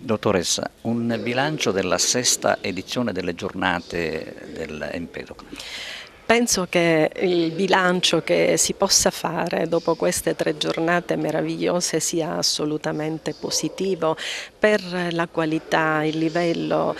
Dottoressa, un bilancio della sesta edizione delle giornate dell'Empedocle. Penso che il bilancio che si possa fare dopo queste 3 giornate meravigliose sia assolutamente positivo per la qualità, il livello,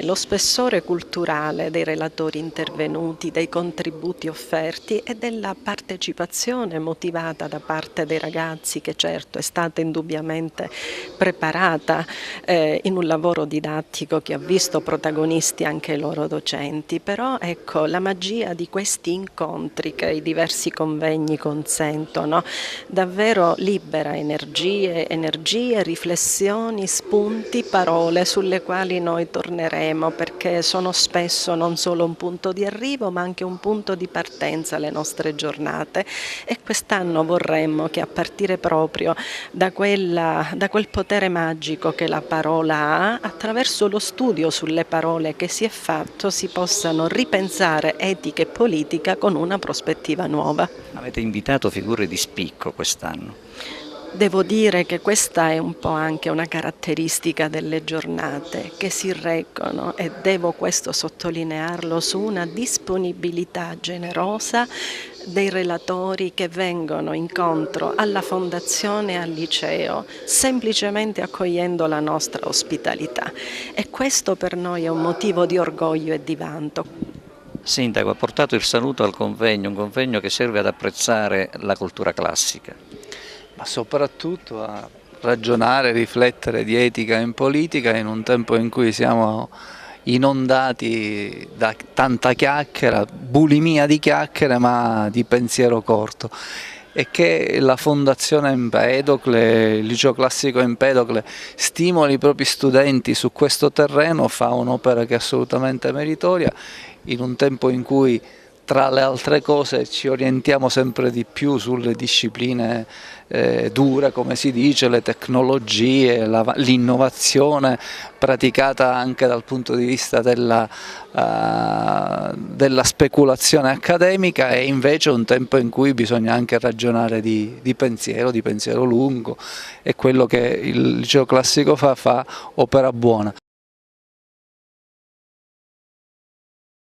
lo spessore culturale dei relatori intervenuti, dei contributi offerti e della partecipazione motivata da parte dei ragazzi, che certo è stata indubbiamente preparata in un lavoro didattico che ha visto protagonisti anche i loro docenti, però ecco, la magia di questi incontri che i diversi convegni consentono davvero libera energie, riflessioni, spunti, parole sulle quali noi torneremo, perché sono spesso non solo un punto di arrivo ma anche un punto di partenza alle nostre giornate, e quest'anno vorremmo che a partire proprio da quel potere magico che la parola ha, attraverso lo studio sulle parole che si è fatto, si possano ripensare etica e politica con una prospettiva nuova. Avete invitato figure di spicco quest'anno. Devo dire che questa è un po' anche una caratteristica delle giornate, che si reggono, e devo questo sottolinearlo, su una disponibilità generosa dei relatori che vengono incontro alla Fondazione e al liceo, semplicemente accogliendo la nostra ospitalità, e questo per noi è un motivo di orgoglio e di vanto. Sindaco, ha portato il saluto al convegno, un convegno che serve ad apprezzare la cultura classica. Ma soprattutto a ragionare, riflettere di etica in politica in un tempo in cui siamo inondati da tanta chiacchiera, bulimia di chiacchiere ma di pensiero corto, e che la Fondazione Empedocle, il Liceo Classico Empedocle, stimoli i propri studenti su questo terreno fa un'opera che è assolutamente meritoria, in un tempo in cui tra le altre cose ci orientiamo sempre di più sulle discipline dure, come si dice, le tecnologie, l'innovazione praticata anche dal punto di vista della speculazione accademica, e invece un tempo in cui bisogna anche ragionare di pensiero lungo, e quello che il liceo classico fa opera buona.